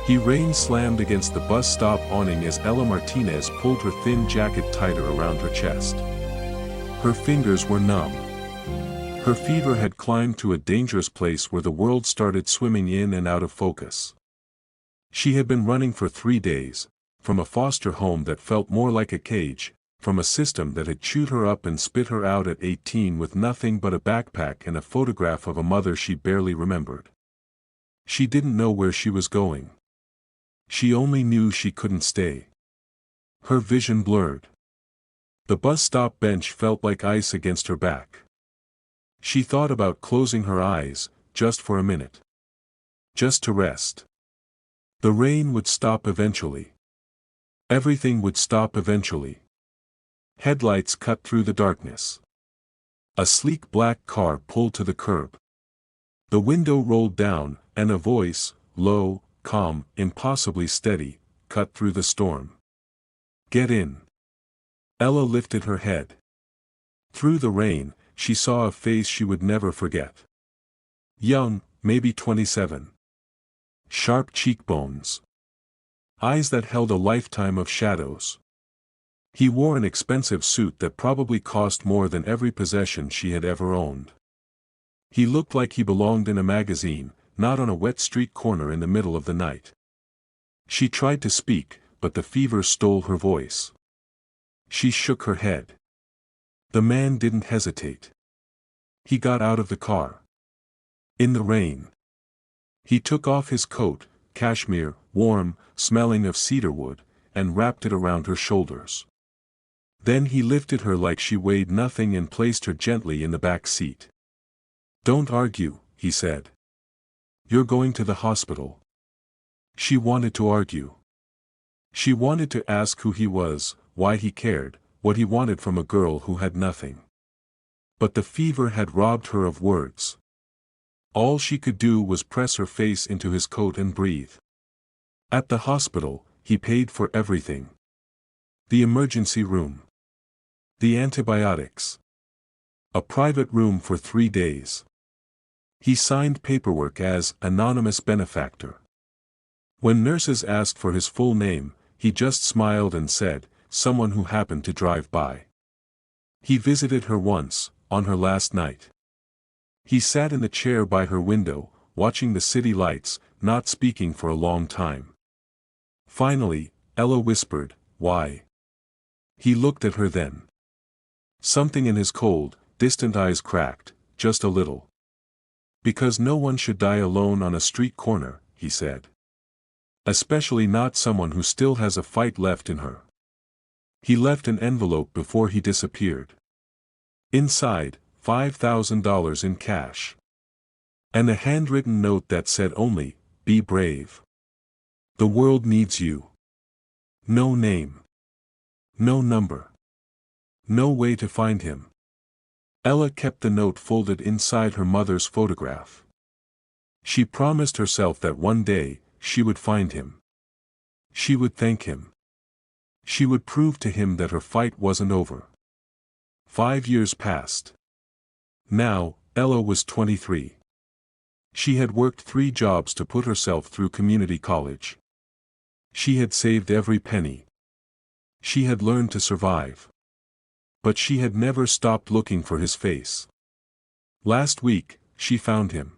Rain slammed against the bus stop awning as Ella Martinez pulled her thin jacket tighter around her chest. Her fingers were numb. Her fever had climbed to a dangerous place where the world started swimming in and out of focus. She had been running for 3 days, from a foster home that felt more like a cage, from a system that had chewed her up and spit her out at 18 with nothing but a backpack and a photograph of a mother she barely remembered. She didn't know where she was going. She only knew she couldn't stay. Her vision blurred. The bus stop bench felt like ice against her back. She thought about closing her eyes, just for a minute. Just to rest. The rain would stop eventually. Everything would stop eventually. Headlights cut through the darkness. A sleek black car pulled to the curb. The window rolled down, and a voice, low, calm, impossibly steady, cut through the storm. "Get in." Ella lifted her head. Through the rain, she saw a face she would never forget. Young, maybe 27. Sharp cheekbones. Eyes that held a lifetime of shadows. He wore an expensive suit that probably cost more than every possession she had ever owned. He looked like he belonged in a magazine, not on a wet street corner in the middle of the night. She tried to speak, but the fever stole her voice. She shook her head. The man didn't hesitate. He got out of the car. In the rain. He took off his coat, cashmere, warm, smelling of cedarwood, and wrapped it around her shoulders. Then he lifted her like she weighed nothing and placed her gently in the back seat. "Don't argue," he said. "You're going to the hospital." She wanted to argue. She wanted to ask who he was, why he cared, what he wanted from a girl who had nothing. But the fever had robbed her of words. All she could do was press her face into his coat and breathe. At the hospital, he paid for everything. The emergency room. The antibiotics. A private room for 3 days. He signed paperwork as anonymous benefactor. When nurses asked for his full name, he just smiled and said, "Someone who happened to drive by." He visited her once, on her last night. He sat in the chair by her window, watching the city lights, not speaking for a long time. Finally, Ella whispered, "Why?" He looked at her then. Something in his cold, distant eyes cracked, just a little. "Because no one should die alone on a street corner," he said. "Especially not someone who still has a fight left in her." He left an envelope before he disappeared. Inside, $5,000 in cash. And a handwritten note that said only, "Be brave. The world needs you." No name. No number. No way to find him. Ella kept the note folded inside her mother's photograph. She promised herself that one day, she would find him. She would thank him. She would prove to him that her fight wasn't over. 5 years passed. Now, Ella was 23. She had worked 3 jobs to put herself through community college. She had saved every penny. She had learned to survive. But she had never stopped looking for his face. Last week, she found him.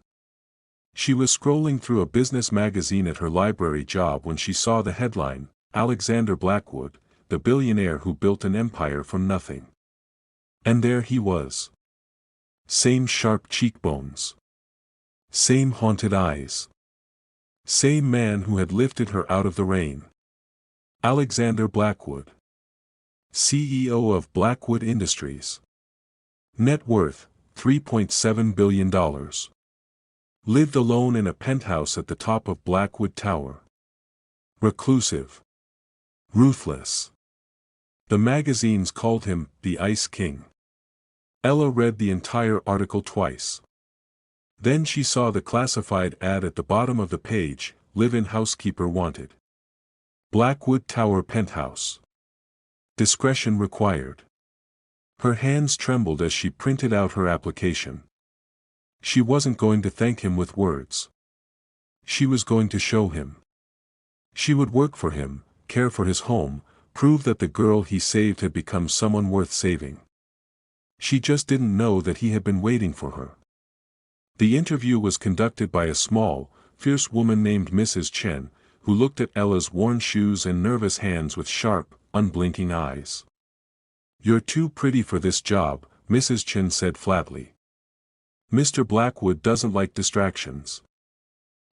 She was scrolling through a business magazine at her library job when she saw the headline, "Alexander Blackwood, the billionaire who built an empire from nothing." And there he was. Same sharp cheekbones. Same haunted eyes. Same man who had lifted her out of the rain. Alexander Blackwood. CEO of Blackwood Industries. Net worth, $3.7 billion. Lived alone in a penthouse at the top of Blackwood Tower. Reclusive. Ruthless. The magazines called him the Ice King. Ella read the entire article twice. Then she saw the classified ad at the bottom of the page, "Live-in housekeeper wanted. Blackwood Tower penthouse. Discretion required." Her hands trembled as she printed out her application. She wasn't going to thank him with words. She was going to show him. She would work for him, care for his home, prove that the girl he saved had become someone worth saving. She just didn't know that he had been waiting for her. The interview was conducted by a small, fierce woman named Mrs. Chen, who looked at Ella's worn shoes and nervous hands with sharp, unblinking eyes. "You're too pretty for this job," Mrs. Chen said flatly. "Mr. Blackwood doesn't like distractions."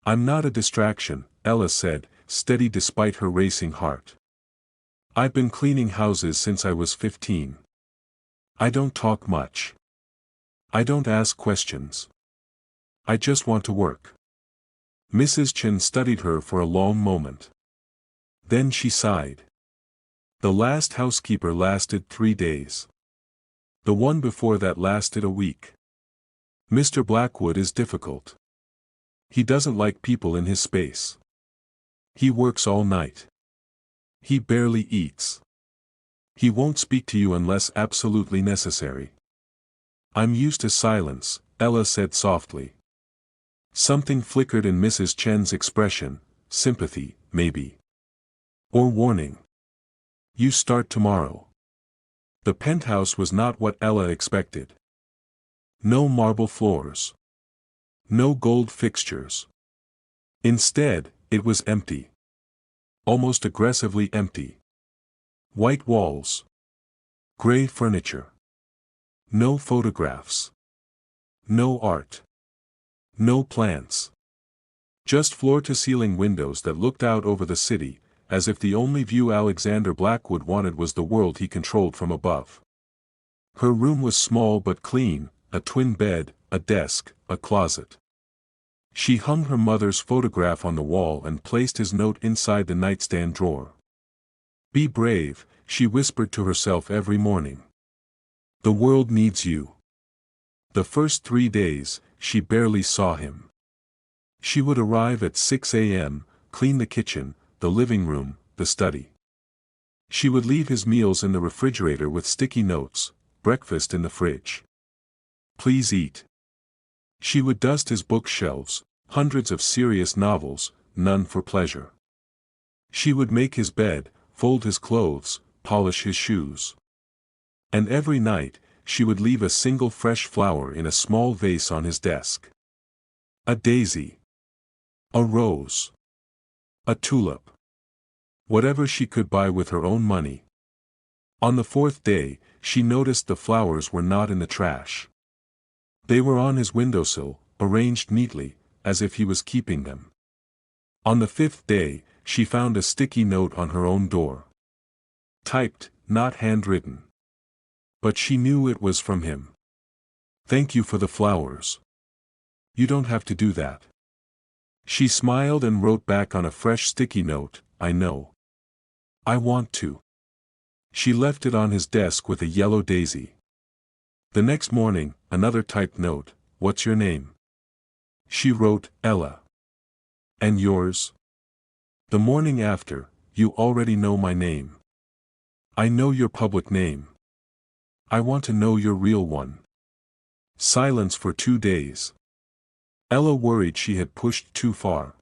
"I'm not a distraction," Ella said, steady despite her racing heart. "I've been cleaning houses since I was 15. I don't talk much. I don't ask questions. I just want to work." Mrs. Chen studied her for a long moment. Then she sighed. "The last housekeeper lasted 3 days. The one before that lasted a week. Mr. Blackwood is difficult. He doesn't like people in his space. He works all night. He barely eats. He won't speak to you unless absolutely necessary." "I'm used to silence," Ella said softly. Something flickered in Mrs. Chen's expression, sympathy, maybe. Or warning. "You start tomorrow." The penthouse was not what Ella expected. No marble floors. No gold fixtures. Instead, it was empty. Almost aggressively empty. White walls. Gray furniture. No photographs. No art. No plants. Just floor-to-ceiling windows that looked out over the city, as if the only view Alexander Blackwood wanted was the world he controlled from above. Her room was small but clean, a twin bed, a desk, a closet. She hung her mother's photograph on the wall and placed his note inside the nightstand drawer. "Be brave," she whispered to herself every morning. "The world needs you." The first 3 days, she barely saw him. She would arrive at 6 a.m., clean the kitchen, the living room, the study. She would leave his meals in the refrigerator with sticky notes, breakfast in the fridge. Please eat. She would dust his bookshelves, hundreds of serious novels, none for pleasure. She would make his bed, fold his clothes, polish his shoes. And every night, she would leave a single fresh flower in a small vase on his desk. A daisy. A rose. A tulip. Whatever she could buy with her own money. On the 4th day, she noticed the flowers were not in the trash. They were on his windowsill, arranged neatly, as if he was keeping them. On the 5th day, she found a sticky note on her own door. Typed, not handwritten. But she knew it was from him. "Thank you for the flowers. You don't have to do that." She smiled and wrote back on a fresh sticky note, "I know. I want to." She left it on his desk with a yellow daisy. The next morning, another typed note, "What's your name?" She wrote, "Ella." "And yours?" "The morning after, you already know my name." "I know your public name. I want to know your real one." Silence for 2 days. Ella worried she had pushed too far.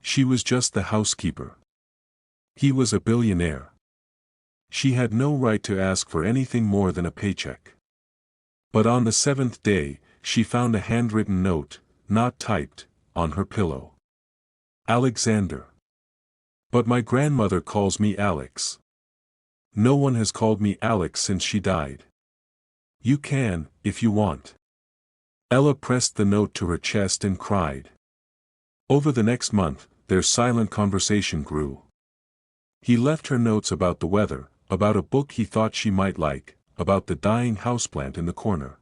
She was just the housekeeper. He was a billionaire. She had no right to ask for anything more than a paycheck. But on the 7th day, she found a handwritten note, not typed, on her pillow. "Alexander. But my grandmother calls me Alex. No one has called me Alex since she died. You can, if you want." Ella pressed the note to her chest and cried. Over the next month, their silent conversation grew. He left her notes about the weather, about a book he thought she might like, about the dying houseplant in the corner.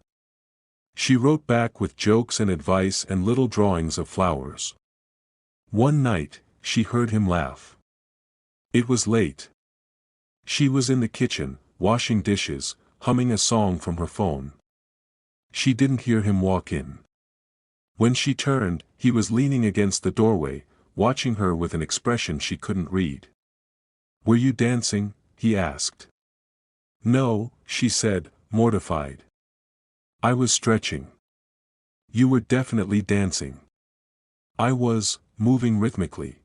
She wrote back with jokes and advice and little drawings of flowers. One night, she heard him laugh. It was late. She was in the kitchen, washing dishes, humming a song from her phone. She didn't hear him walk in. When she turned, he was leaning against the doorway, watching her with an expression she couldn't read. "Were you dancing?" he asked. "No," she said, mortified. "I was stretching." "You were definitely dancing." "I was, moving rhythmically."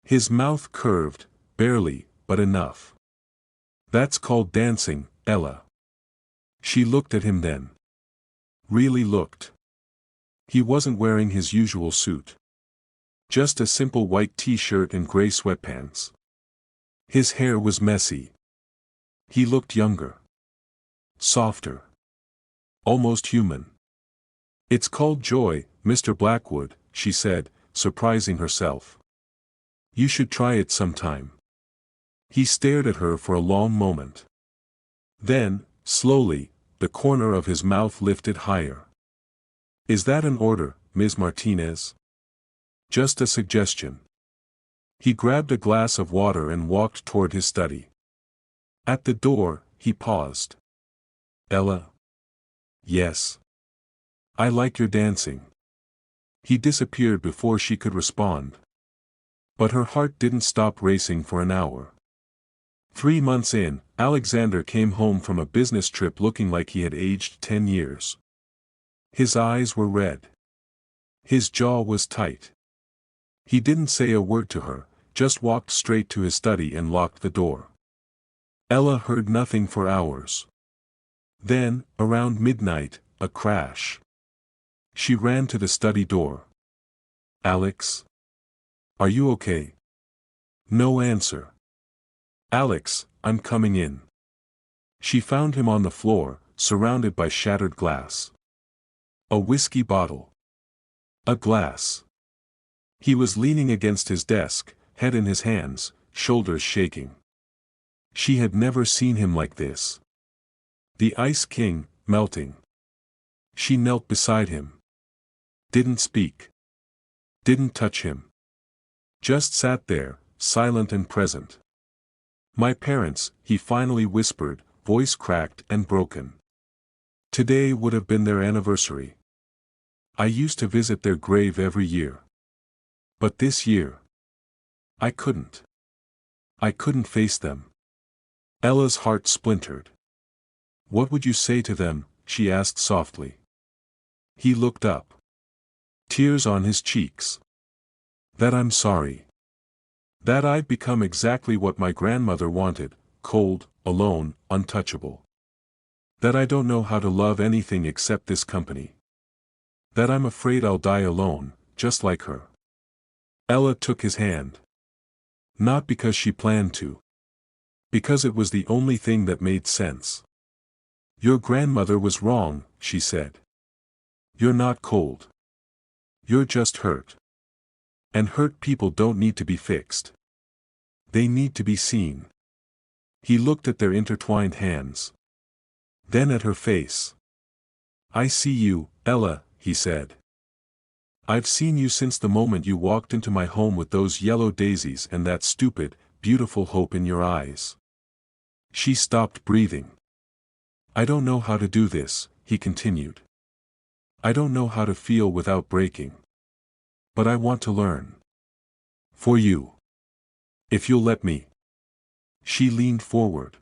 His mouth curved, barely, but enough. That's called dancing, Ella. She looked at him then. Really looked. He wasn't wearing his usual suit. Just a simple white t-shirt and gray sweatpants. His hair was messy. He looked younger. Softer. Almost human. It's called joy, Mr. Blackwood, she said, surprising herself. You should try it sometime. He stared at her for a long moment. Then, slowly, the corner of his mouth lifted higher. Is that an order, Ms. Martinez? Just a suggestion. He grabbed a glass of water and walked toward his study. At the door, he paused. Ella? Yes. I like your dancing. He disappeared before she could respond. But her heart didn't stop racing for an hour. 3 months in, Alexander came home from a business trip looking like he had aged 10 years. His eyes were red. His jaw was tight. He didn't say a word to her, just walked straight to his study and locked the door. Ella heard nothing for hours. Then, around midnight, a crash. She ran to the study door. Alex? Are you okay? No answer. Alex, I'm coming in. She found him on the floor, surrounded by shattered glass. A whiskey bottle. A glass. He was leaning against his desk, head in his hands, shoulders shaking. She had never seen him like this. The Ice King, melting. She knelt beside him. Didn't speak. Didn't touch him. Just sat there, silent and present. My parents, he finally whispered, voice cracked and broken. Today would have been their anniversary. I used to visit their grave every year. But this year, I couldn't. I couldn't face them. Ella's heart splintered. What would you say to them? She asked softly. He looked up. Tears on his cheeks. That I'm sorry. That I've become exactly what my grandmother wanted, cold, alone, untouchable. That I don't know how to love anything except this company. That I'm afraid I'll die alone, just like her. Ella took his hand. Not because she planned to. Because it was the only thing that made sense. Your grandmother was wrong, she said. You're not cold. You're just hurt. And hurt people don't need to be fixed. They need to be seen. He looked at their intertwined hands. Then at her face. I see you, Ella, he said. I've seen you since the moment you walked into my home with those yellow daisies and that stupid, beautiful hope in your eyes. She stopped breathing. I don't know how to do this, he continued. I don't know how to feel without breaking. But I want to learn. For you. If you'll let me. She leaned forward.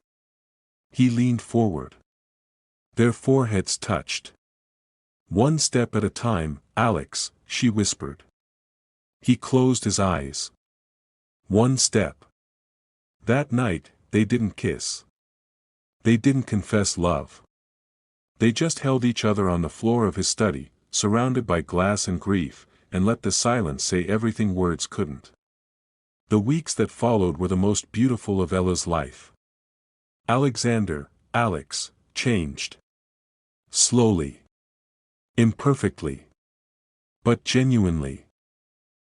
He leaned forward. Their foreheads touched. One step at a time, Alex, she whispered. He closed his eyes. One step. That night, they didn't kiss. They didn't confess love. They just held each other on the floor of his study, surrounded by glass and grief, and let the silence say everything words couldn't. The weeks that followed were the most beautiful of Ella's life. Alexander, Alex, changed. Slowly. Imperfectly. But genuinely.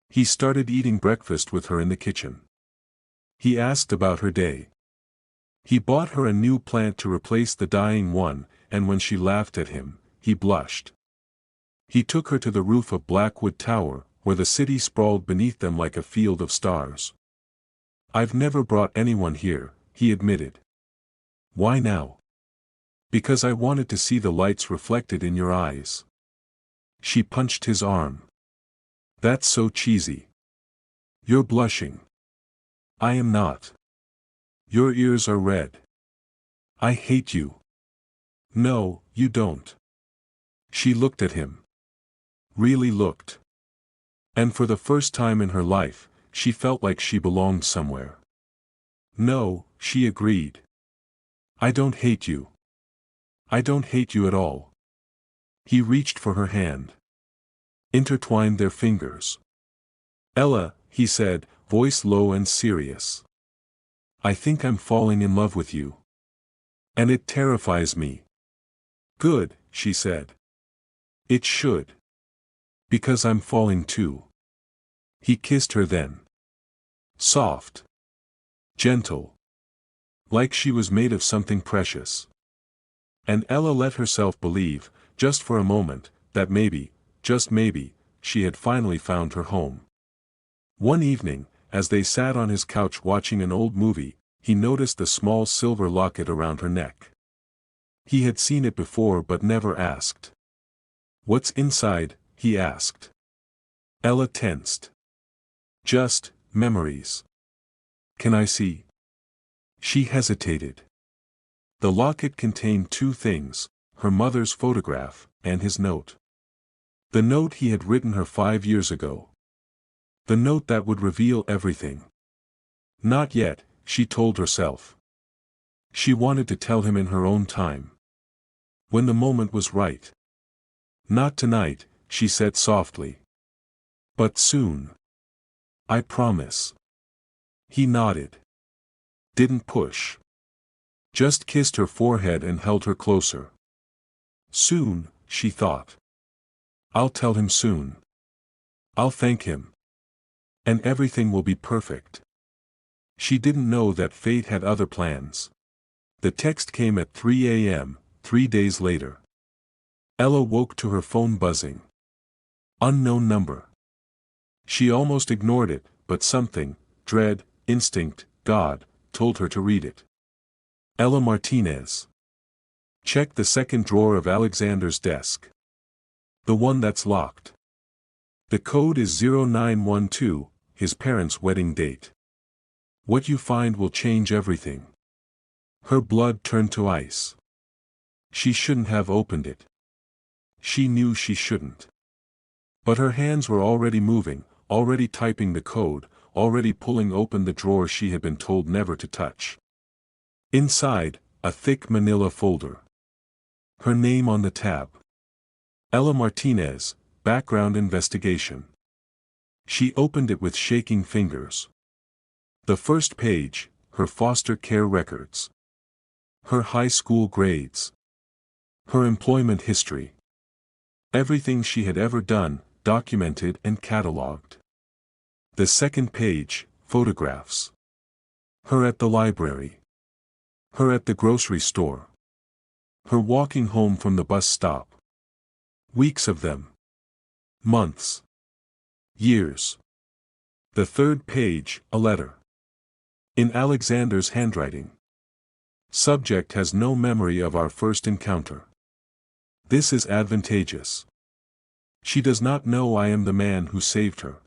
He started eating breakfast with her in the kitchen. He asked about her day. He bought her a new plant to replace the dying one, and when she laughed at him, he blushed. He took her to the roof of Blackwood Tower, where the city sprawled beneath them like a field of stars. I've never brought anyone here, he admitted. Why now? Because I wanted to see the lights reflected in your eyes. She punched his arm. That's so cheesy. You're blushing. I am not. Your ears are red. I hate you. No, you don't. She looked at him. Really looked. And for the first time in her life, she felt like she belonged somewhere. No, she agreed. I don't hate you. I don't hate you at all. He reached for her hand. Intertwined their fingers. Ella, he said, voice low and serious. I think I'm falling in love with you. And it terrifies me. Good, she said. It should. Because I'm falling too. He kissed her then. Soft. Gentle. Like she was made of something precious. And Ella let herself believe, just for a moment, that maybe, just maybe, she had finally found her home. One evening, as they sat on his couch watching an old movie, he noticed the small silver locket around her neck. He had seen it before but never asked. What's inside? He asked. Ella tensed. Just memories. Can I see? She hesitated. The locket contained two things, her mother's photograph, and his note. The note he had written her 5 years ago. The note that would reveal everything. Not yet, she told herself. She wanted to tell him in her own time. When the moment was right. Not tonight, she said softly. But soon. I promise. He nodded. Didn't push. Just kissed her forehead and held her closer. Soon, she thought. I'll tell him soon. I'll thank him. And everything will be perfect. She didn't know that fate had other plans. The text came at 3 a.m., 3 days later. Ella woke to her phone buzzing. Unknown number. She almost ignored it, but something, dread, instinct, God, told her to read it. Ella Martinez. Check the second drawer of Alexander's desk. The one that's locked. The code is 0912, his parents' wedding date. What you find will change everything. Her blood turned to ice. She shouldn't have opened it. She knew she shouldn't. But her hands were already moving, already typing the code, already pulling open the drawer she had been told never to touch. Inside, a thick manila folder. Her name on the tab. Ella Martinez, background investigation. She opened it with shaking fingers. The first page, her foster care records. Her high school grades. Her employment history. Everything she had ever done, documented and catalogued. The second page, photographs. Her at the library. Her at the grocery store. Her walking home from the bus stop. Weeks of them. Months. Years. The third page, a letter. In Alexander's handwriting. Subject has no memory of our first encounter. This is advantageous. She does not know I am the man who saved her.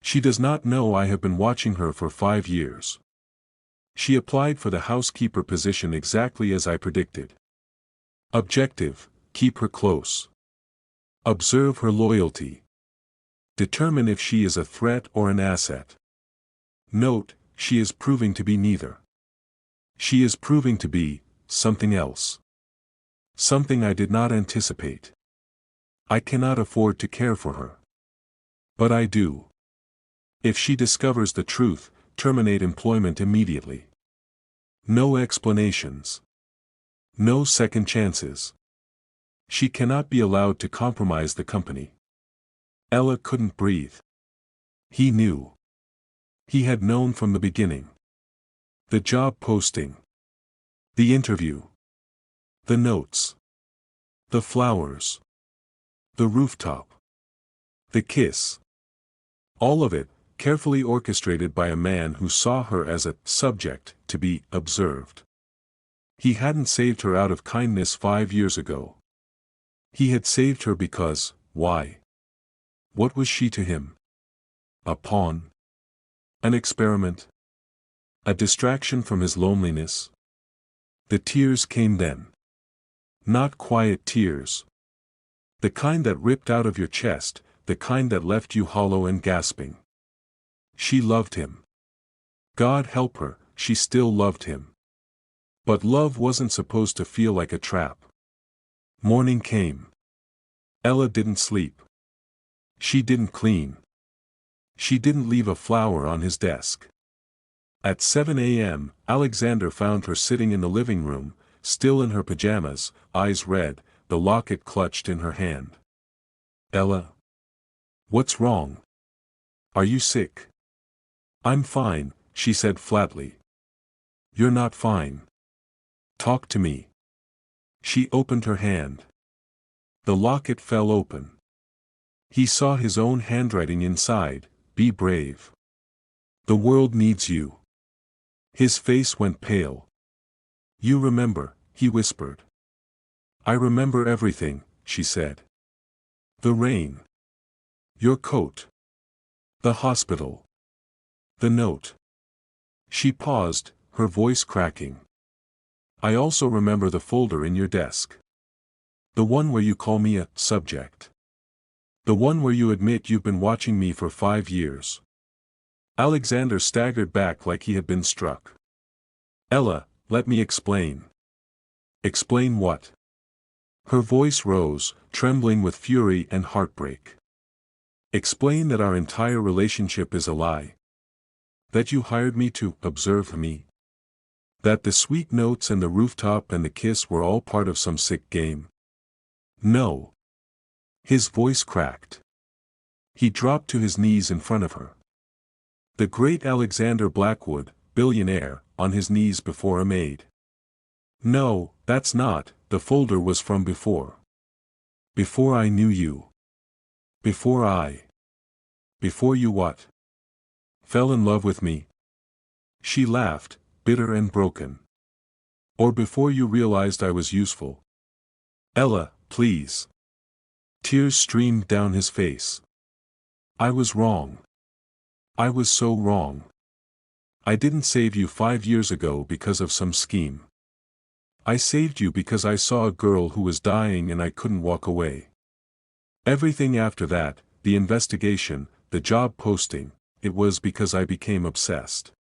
She does not know I have been watching her for 5 years. She applied for the housekeeper position exactly as I predicted. Objective, keep her close. Observe her loyalty. Determine if she is a threat or an asset. Note, she is proving to be neither. She is proving to be something else. Something I did not anticipate. I cannot afford to care for her. But I do. If she discovers the truth, terminate employment immediately. No explanations. No second chances. She cannot be allowed to compromise the company. Ella couldn't breathe. He knew. He had known from the beginning. The job posting. The interview. The notes. The flowers. The rooftop. The kiss. All of it, carefully orchestrated by a man who saw her as a subject to be observed. He hadn't saved her out of kindness 5 years ago. He had saved her because, why? What was she to him? A pawn? An experiment? A distraction from his loneliness? The tears came then. Not quiet tears. The kind that ripped out of your chest, the kind that left you hollow and gasping. She loved him. God help her, she still loved him. But love wasn't supposed to feel like a trap. Morning came. Ella didn't sleep. She didn't clean. She didn't leave a flower on his desk. At 7 a.m., Alexander found her sitting in the living room, still in her pajamas, eyes red, the locket clutched in her hand. Ella? What's wrong? Are you sick? I'm fine, she said flatly. You're not fine. Talk to me. She opened her hand. The locket fell open. He saw his own handwriting inside, "Be brave. The world needs you." His face went pale. You remember, he whispered. I remember everything, she said. The rain. Your coat. The hospital. The note. She paused, her voice cracking. I also remember the folder in your desk. The one where you call me a subject. The one where you admit you've been watching me for 5 years. Alexander staggered back like he had been struck. Ella, let me explain. Explain what? Her voice rose, trembling with fury and heartbreak. Explain that our entire relationship is a lie. That you hired me to observe me. That the sweet notes and the rooftop and the kiss were all part of some sick game. No. His voice cracked. He dropped to his knees in front of her. The great Alexander Blackwood, billionaire, on his knees before a maid. No, that's not, the folder was from before. Before I knew you. Before you what? Fell in love with me. She laughed, bitter and broken. Or before you realized I was useful. Ella, please. Tears streamed down his face. I was wrong. I was so wrong. I didn't save you 5 years ago because of some scheme. I saved you because I saw a girl who was dying and I couldn't walk away. Everything after that, the investigation, the job posting, it was because I became obsessed.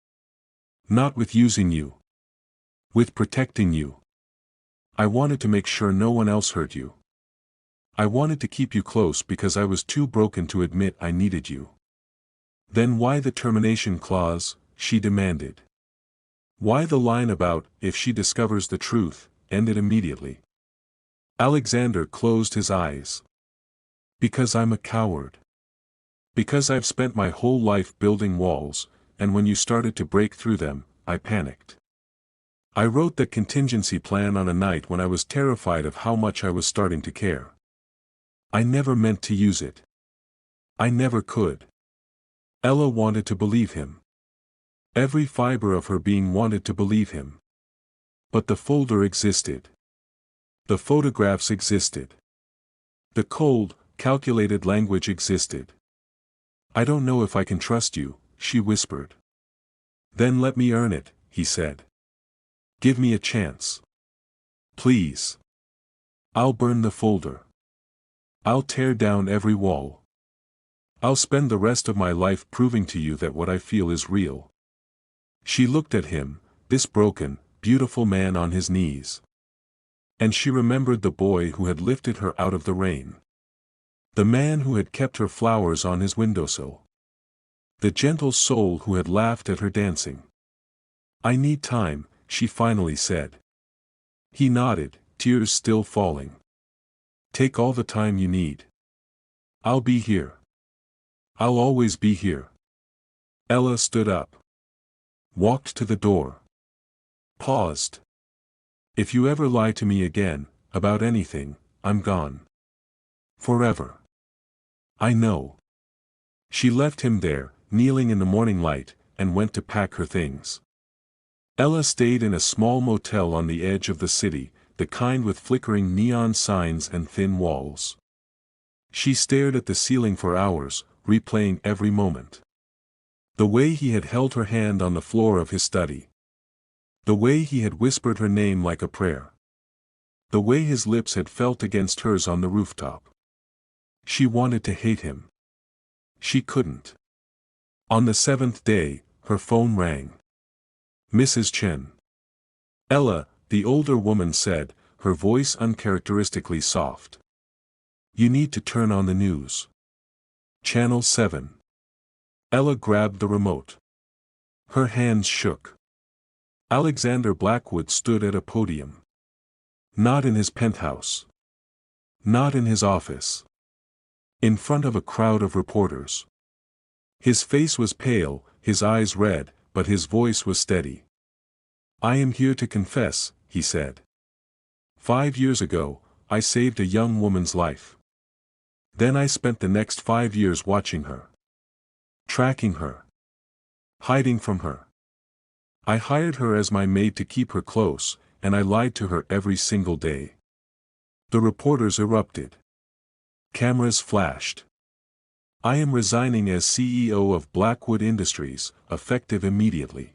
Not with using you. With protecting you. I wanted to make sure no one else hurt you. I wanted to keep you close because I was too broken to admit I needed you. Then why the termination clause, she demanded. Why the line about, if she discovers the truth, end it immediately? Alexander closed his eyes. Because I'm a coward. Because I've spent my whole life building walls, and when you started to break through them, I panicked. I wrote the contingency plan on a night when I was terrified of how much I was starting to care. I never meant to use it. I never could. Ella wanted to believe him. Every fiber of her being wanted to believe him. But the folder existed. The photographs existed. The cold, calculated language existed. I don't know if I can trust you, she whispered. Then let me earn it, he said. Give me a chance. Please. I'll burn the folder. I'll tear down every wall. I'll spend the rest of my life proving to you that what I feel is real. She looked at him, this broken, beautiful man on his knees. And she remembered the boy who had lifted her out of the rain. The man who had kept her flowers on his windowsill. The gentle soul who had laughed at her dancing. I need time, she finally said. He nodded, tears still falling. Take all the time you need. I'll be here. I'll always be here. Ella stood up. Walked to the door. Paused. If you ever lie to me again, about anything, I'm gone. Forever. I know. She left him there, kneeling in the morning light, and went to pack her things. Ella stayed in a small motel on the edge of the city, the kind with flickering neon signs and thin walls. She stared at the ceiling for hours, replaying every moment. The way he had held her hand on the floor of his study. The way he had whispered her name like a prayer. The way his lips had felt against hers on the rooftop. She wanted to hate him. She couldn't. On the seventh day, her phone rang. Mrs. Chen. Ella, the older woman said, her voice uncharacteristically soft. You need to turn on the news. Channel 7. Ella grabbed the remote. Her hands shook. Alexander Blackwood stood at a podium. Not in his penthouse. Not in his office. In front of a crowd of reporters. His face was pale, his eyes red, but his voice was steady. I am here to confess, he said. 5 years ago, I saved a young woman's life. Then I spent the next 5 years watching her. Tracking her. Hiding from her. I hired her as my maid to keep her close, and I lied to her every single day. The reporters erupted. Cameras flashed. I am resigning as CEO of Blackwood Industries, effective immediately.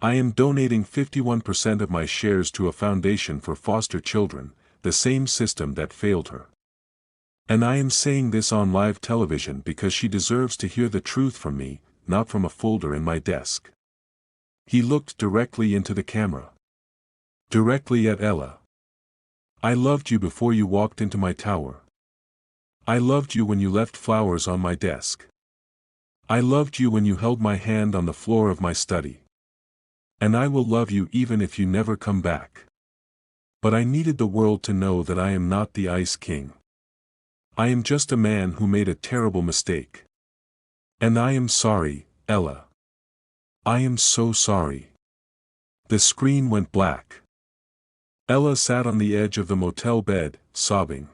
I am donating 51% of my shares to a foundation for foster children, the same system that failed her. And I am saying this on live television because she deserves to hear the truth from me, not from a folder in my desk. He looked directly into the camera. Directly at Ella. I loved you before you walked into my tower. I loved you when you left flowers on my desk. I loved you when you held my hand on the floor of my study. And I will love you even if you never come back. But I needed the world to know that I am not the Ice King. I am just a man who made a terrible mistake. And I am sorry, Ella. I am so sorry. The screen went black. Ella sat on the edge of the motel bed, sobbing.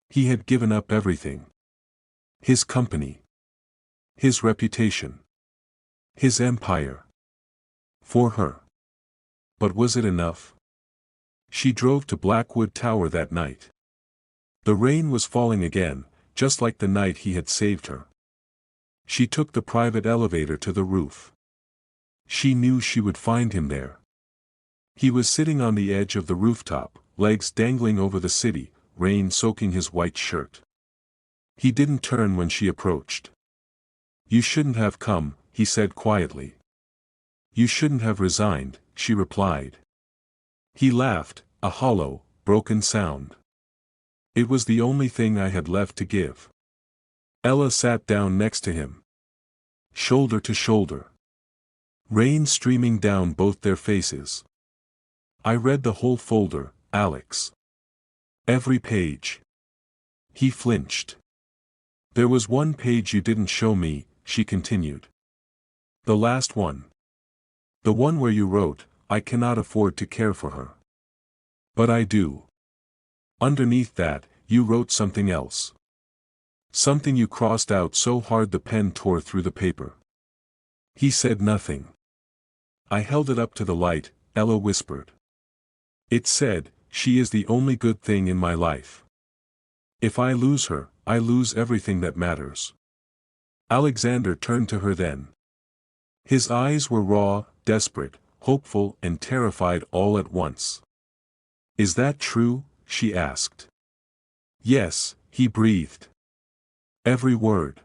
He had given up everything. His company. His reputation. His empire. For her. But was it enough? She drove to Blackwood Tower that night. The rain was falling again, just like the night he had saved her. She took the private elevator to the roof. She knew she would find him there. He was sitting on the edge of the rooftop, legs dangling over the city, rain soaking his white shirt. He didn't turn when she approached. You shouldn't have come, he said quietly. You shouldn't have resigned, she replied. He laughed, a hollow, broken sound. It was the only thing I had left to give. Ella sat down next to him. Shoulder to shoulder. Rain streaming down both their faces. I read the whole folder, Alex. Every page. He flinched. There was one page you didn't show me, she continued. The last one. The one where you wrote, I cannot afford to care for her. But I do. Underneath that, you wrote something else. Something you crossed out so hard the pen tore through the paper. He said nothing. I held it up to the light, Ella whispered. It said, she is the only good thing in my life. If I lose her, I lose everything that matters. Alexander turned to her then. His eyes were raw, desperate, hopeful and terrified all at once. Is that true? She asked. Yes, he breathed. Every word.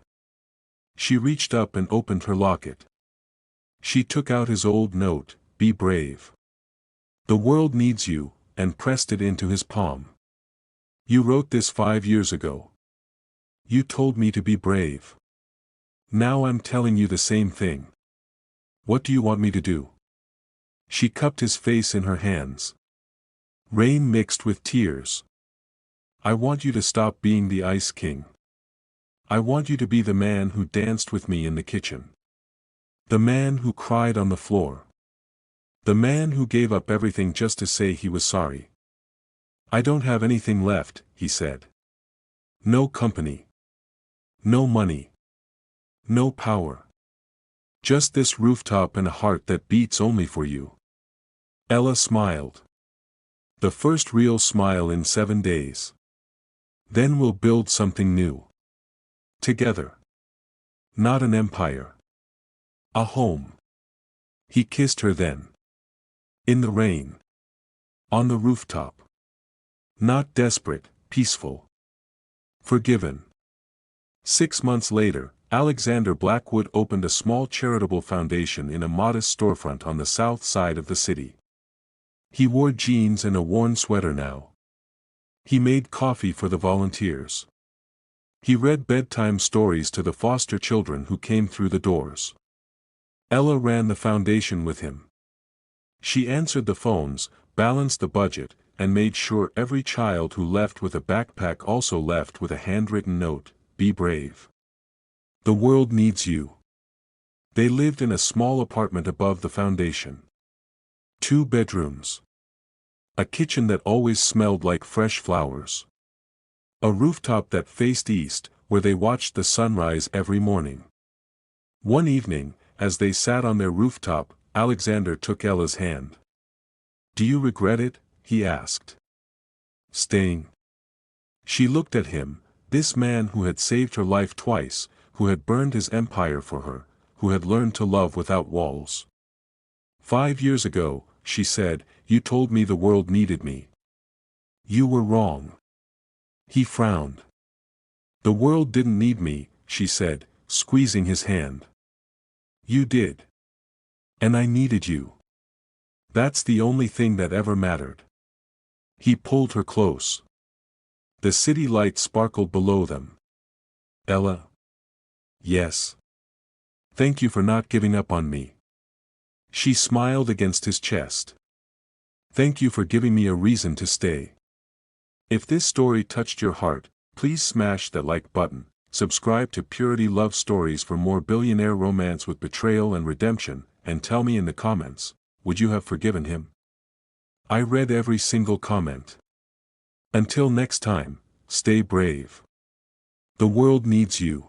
She reached up and opened her locket. She took out his old note, be brave. The world needs you, and pressed it into his palm. You wrote this 5 years ago. You told me to be brave. Now I'm telling you the same thing. What do you want me to do? She cupped his face in her hands. Rain mixed with tears. I want you to stop being the Ice King. I want you to be the man who danced with me in the kitchen. The man who cried on the floor. The man who gave up everything just to say he was sorry. I don't have anything left, he said. No company. No money. No power. Just this rooftop and a heart that beats only for you. Ella smiled. The first real smile in 7 days. Then we'll build something new. Together. Not an empire. A home. He kissed her then. In the rain. On the rooftop. Not desperate, peaceful. Forgiven. 6 months later, Alexander Blackwood opened a small charitable foundation in a modest storefront on the south side of the city. He wore jeans and a worn sweater now. He made coffee for the volunteers. He read bedtime stories to the foster children who came through the doors. Ella ran the foundation with him. She answered the phones, balanced the budget, and made sure every child who left with a backpack also left with a handwritten note, "Be brave. The world needs you." They lived in a small apartment above the foundation. 2 bedrooms. A kitchen that always smelled like fresh flowers. A rooftop that faced east, where they watched the sunrise every morning. One evening, as they sat on their rooftop, Alexander took Ella's hand. "Do you regret it?" he asked. "Staying?" She looked at him, this man who had saved her life twice, who had burned his empire for her, who had learned to love without walls. "5 years ago," she said, "you told me the world needed me. You were wrong." He frowned. "The world didn't need me," she said, squeezing his hand. "You did. And I needed you. That's the only thing that ever mattered." He pulled her close. The city lights sparkled below them. "Ella?" "Yes. Thank you for not giving up on me." She smiled against his chest. "Thank you for giving me a reason to stay." If this story touched your heart, please smash that like button, subscribe to Purity Love Stories for more billionaire romance with betrayal and redemption, and tell me in the comments, would you have forgiven him? I read every single comment. Until next time, stay brave. The world needs you.